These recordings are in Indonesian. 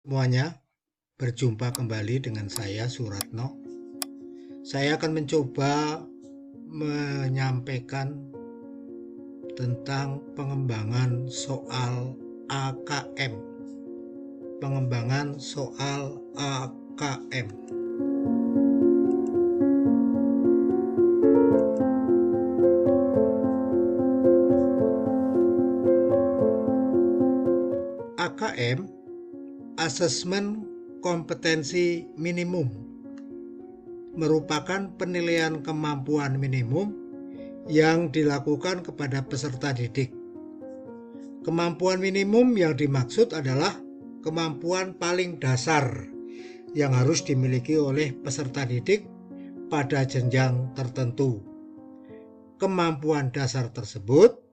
semuanya, berjumpa kembali dengan saya Suratno. Saya akan mencoba menyampaikan tentang pengembangan soal AKM. Pengembangan soal AKM. AKM, Asesmen Kompetensi Minimum, merupakan penilaian kemampuan minimum yang dilakukan kepada peserta didik. Kemampuan minimum yang dimaksud adalah kemampuan paling dasar yang harus dimiliki oleh peserta didik pada jenjang tertentu. Kemampuan dasar tersebut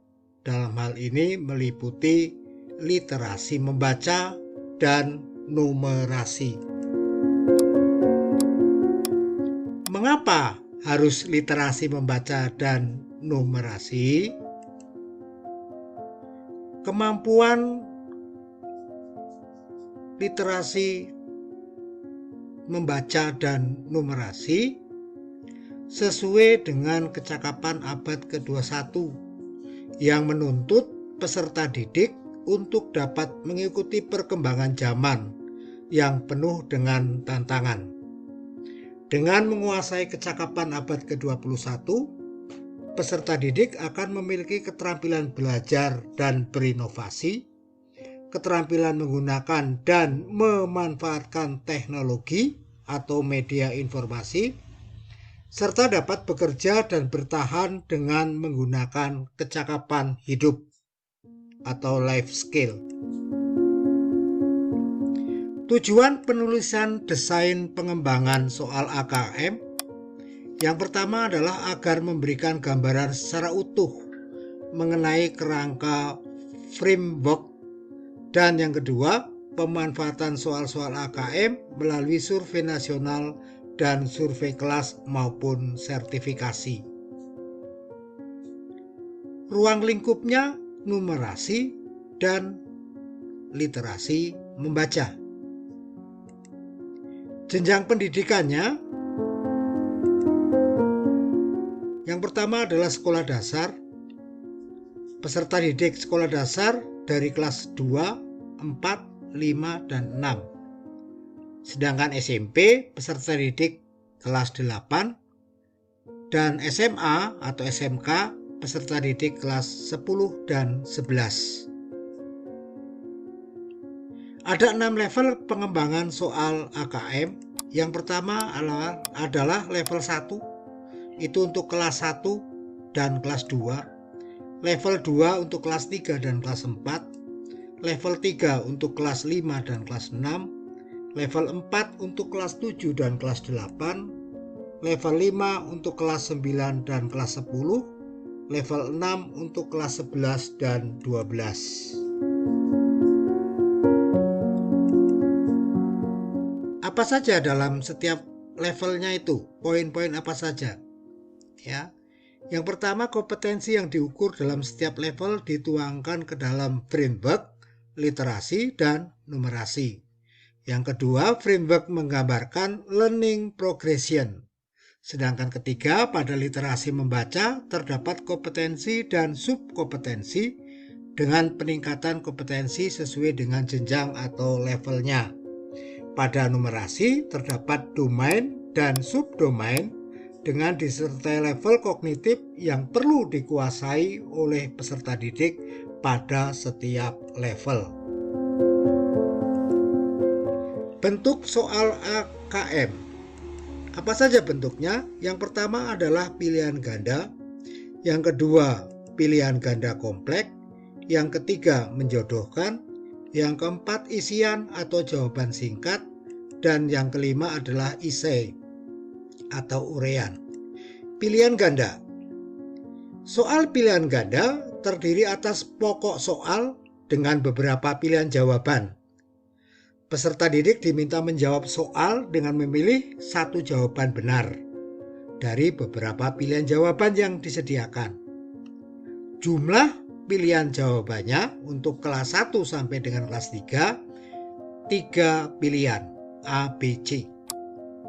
dalam hal ini meliputi literasi membaca dan numerasi. Mengapa harus literasi membaca dan numerasi? Kemampuan literasi membaca dan numerasi sesuai dengan kecakapan abad ke-21 yang menuntut peserta didik untuk dapat mengikuti perkembangan zaman yang penuh dengan tantangan. Dengan menguasai kecakapan abad ke-21, peserta didik akan memiliki keterampilan belajar dan berinovasi, keterampilan menggunakan dan memanfaatkan teknologi atau media informasi, serta dapat bekerja dan bertahan dengan menggunakan kecakapan hidup atau life skill. Tujuan penulisan desain pengembangan soal AKM yang pertama adalah agar memberikan gambaran secara utuh mengenai kerangka framework, dan yang kedua pemanfaatan soal-soal AKM melalui survei nasional dan survei kelas maupun sertifikasi. Ruang lingkupnya numerasi dan literasi membaca. Jenjang pendidikannya yang pertama adalah sekolah dasar. Peserta didik sekolah dasar dari kelas 2, 4, 5, dan 6. Sedangkan SMP peserta didik kelas 8 dan SMA atau SMK peserta didik kelas 10 dan 11. Ada 6 level pengembangan soal AKM. Yang pertama adalah level 1, itu untuk kelas 1 dan kelas 2. Level 2 untuk kelas 3 dan kelas 4. Level 3 untuk kelas 5 dan kelas 6. Level 4 untuk kelas 7 dan kelas 8. Level 5 untuk kelas 9 dan kelas 10. Level 6 untuk kelas 11 dan 12. Apa saja dalam setiap levelnya itu? Poin-poin apa saja? Ya. Yang pertama, kompetensi yang diukur dalam setiap level dituangkan ke dalam framework, literasi, dan numerasi. Yang kedua, framework menggambarkan learning progression. Sedangkan ketiga, pada literasi membaca terdapat kompetensi dan subkompetensi dengan peningkatan kompetensi sesuai dengan jenjang atau levelnya. Pada numerasi terdapat domain dan subdomain dengan disertai level kognitif yang perlu dikuasai oleh peserta didik pada setiap level. Bentuk soal AKM. Apa saja bentuknya? Yang pertama adalah pilihan ganda, yang kedua pilihan ganda kompleks, yang ketiga menjodohkan, yang keempat isian atau jawaban singkat, dan yang kelima adalah esai atau uraian. Pilihan ganda. Soal pilihan ganda terdiri atas pokok soal dengan beberapa pilihan jawaban. Peserta didik diminta menjawab soal dengan memilih satu jawaban benar dari beberapa pilihan jawaban yang disediakan. Jumlah pilihan jawabannya untuk kelas 1 sampai dengan kelas 3 3 pilihan A, B, C.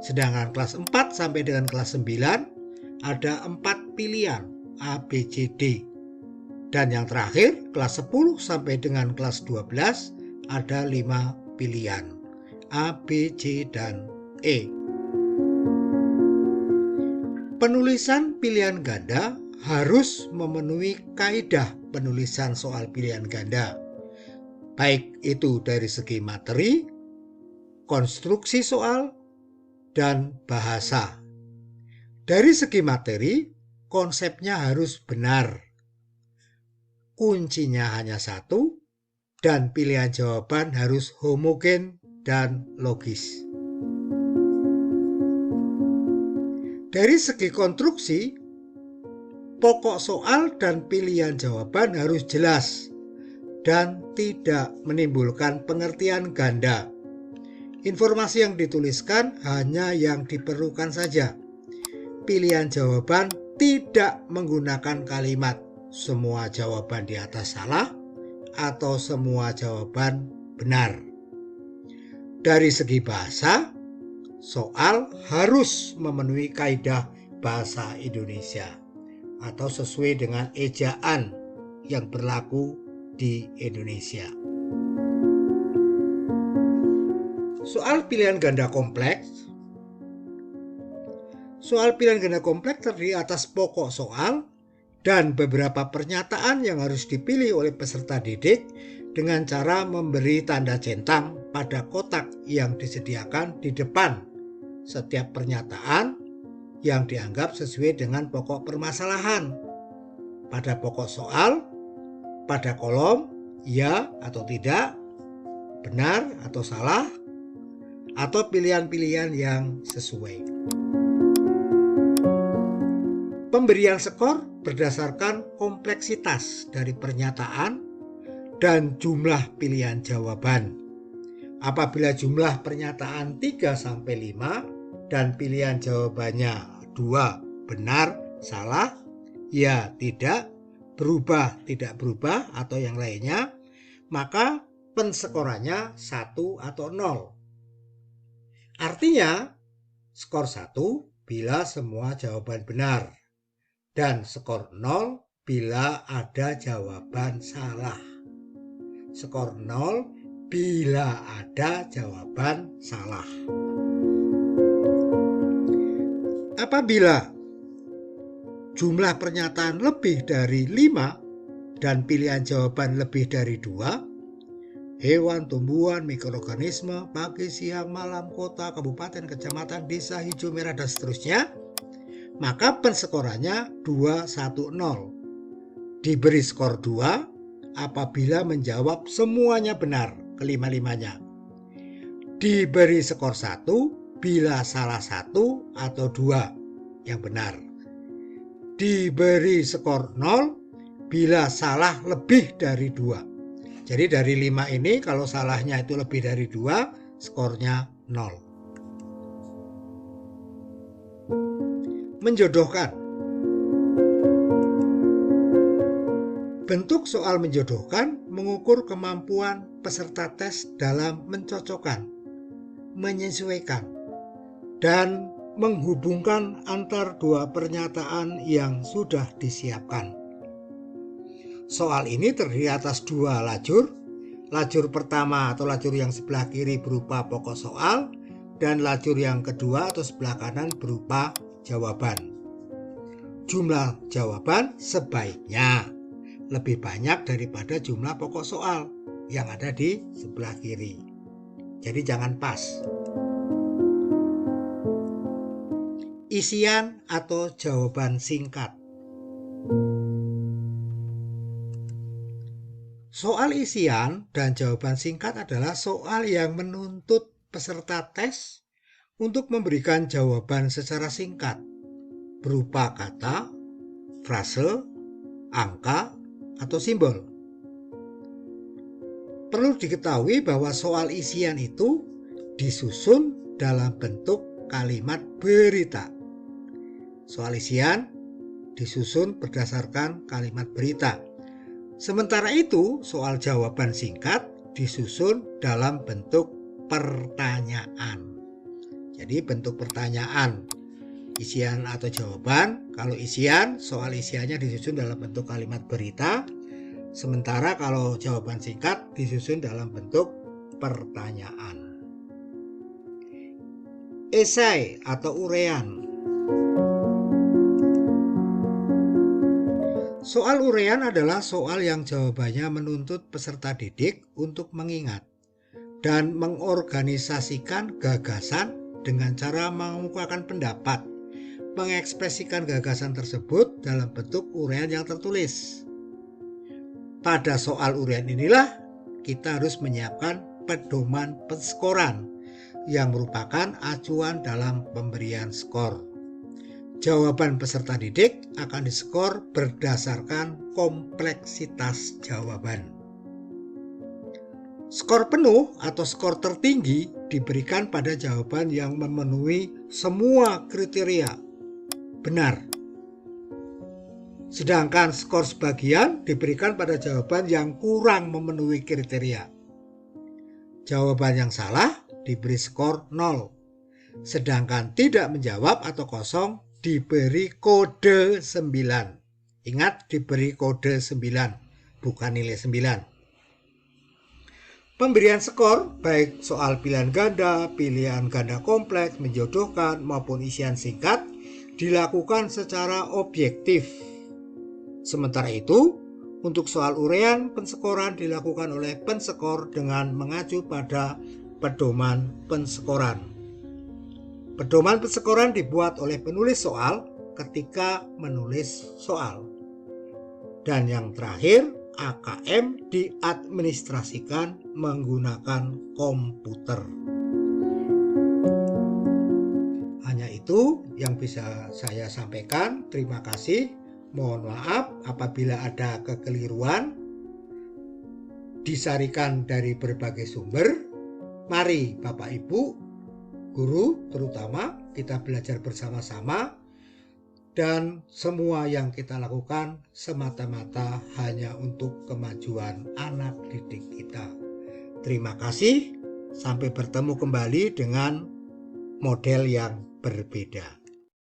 Sedangkan kelas 4 sampai dengan kelas 9 ada 4 pilihan A, B, C, D. Dan yang terakhir kelas 10 sampai dengan kelas 12 ada 5 pilihan A, B, C, dan E. Penulisan pilihan ganda harus memenuhi kaidah penulisan soal pilihan ganda, baik itu dari segi materi, konstruksi soal, dan bahasa. Dari segi materi, konsepnya harus benar. Kuncinya hanya satu, dan pilihan jawaban harus homogen dan logis. Dari segi konstruksi, pokok soal dan pilihan jawaban harus jelas dan tidak menimbulkan pengertian ganda. Informasi yang dituliskan hanya yang diperlukan saja. Pilihan jawaban tidak menggunakan kalimat semua jawaban di atas salah atau semua jawaban benar. Dari segi bahasa, soal harus memenuhi kaidah bahasa Indonesia atau sesuai dengan ejaan yang berlaku di Indonesia. Soal pilihan ganda kompleks. Soal pilihan ganda kompleks terdiri atas pokok soal dan beberapa pernyataan yang harus dipilih oleh peserta didik dengan cara memberi tanda centang pada kotak yang disediakan di depan setiap pernyataan yang dianggap sesuai dengan pokok permasalahan. Pada pokok soal, pada kolom ya atau tidak, benar atau salah, atau pilihan-pilihan yang sesuai. Pemberian skor berdasarkan kompleksitas dari pernyataan dan jumlah pilihan jawaban. Apabila jumlah pernyataan 3-5 dan pilihan jawabannya 2, benar, salah, ya, tidak, berubah, tidak berubah, atau yang lainnya, maka penskorannya 1 atau 0. Artinya, skor 1 bila semua jawaban benar, dan skor 0 bila ada jawaban salah. Skor 0 bila ada jawaban salah. Apabila jumlah pernyataan lebih dari 5 dan pilihan jawaban lebih dari 2, hewan, tumbuhan, mikroorganisme, pagi, siang, malam, kota, kabupaten, kecamatan, desa, hijau, merah, dan seterusnya, maka penskorannya 210. Diberi skor 2 apabila menjawab semuanya benar, kelima-limanya. Diberi skor 1 bila salah 1 atau 2 yang benar. Diberi skor 0 bila salah lebih dari 2. Jadi dari 5 ini kalau salahnya itu lebih dari 2, skornya 0. Menjodohkan. Bentuk soal menjodohkan mengukur kemampuan peserta tes dalam mencocokkan, menyesuaikan, dan menghubungkan antar dua pernyataan yang sudah disiapkan. Soal ini terdiri atas 2 lajur. Lajur pertama atau lajur yang sebelah kiri berupa pokok soal, dan lajur yang kedua atau sebelah kanan berupa jawaban. Jumlah jawaban sebaiknya lebih banyak daripada jumlah pokok soal yang ada di sebelah kiri. Jadi jangan pas. Isian atau jawaban singkat. Soal isian dan jawaban singkat adalah soal yang menuntut peserta tes untuk memberikan jawaban secara singkat berupa kata, frase, angka, atau simbol. Perlu diketahui bahwa soal isian itu disusun dalam bentuk kalimat berita. Soal isian disusun berdasarkan kalimat berita. Sementara itu, soal jawaban singkat disusun dalam bentuk pertanyaan. Jadi bentuk pertanyaan, isian atau jawaban. Kalau isian, soal isiannya disusun dalam bentuk kalimat berita. Sementara kalau jawaban singkat disusun dalam bentuk pertanyaan. Esai atau urean. Soal urean adalah soal yang jawabannya menuntut peserta didik untuk mengingat dan mengorganisasikan gagasan dengan cara mengungkapkan pendapat, mengekspresikan gagasan tersebut dalam bentuk urean yang tertulis. Pada soal urean inilah kita harus menyiapkan pedoman penskoran yang merupakan acuan dalam pemberian skor. Jawaban peserta didik akan diskor berdasarkan kompleksitas jawaban. Skor penuh atau skor tertinggi diberikan pada jawaban yang memenuhi semua kriteria benar. Sedangkan skor sebagian diberikan pada jawaban yang kurang memenuhi kriteria. Jawaban yang salah diberi skor 0. Sedangkan tidak menjawab atau kosong diberi kode 9. Ingat, diberi kode 9, bukan nilai 9. Pemberian skor baik soal pilihan ganda kompleks, menjodohkan maupun isian singkat dilakukan secara objektif. Sementara itu, untuk soal urean, penskoran dilakukan oleh penskor dengan mengacu pada pedoman penskoran. Pedoman penskoran dibuat oleh penulis soal ketika menulis soal. Dan yang terakhir, AKM diadministrasikan menggunakan komputer. Hanya itu yang bisa saya sampaikan. Terima kasih. Mohon maaf apabila ada kekeliruan. Disarikan dari berbagai sumber. Mari Bapak Ibu, guru terutama, kita belajar bersama-sama, dan semua yang kita lakukan semata-mata hanya untuk kemajuan anak didik kita. Terima kasih, sampai bertemu kembali dengan model yang berbeda.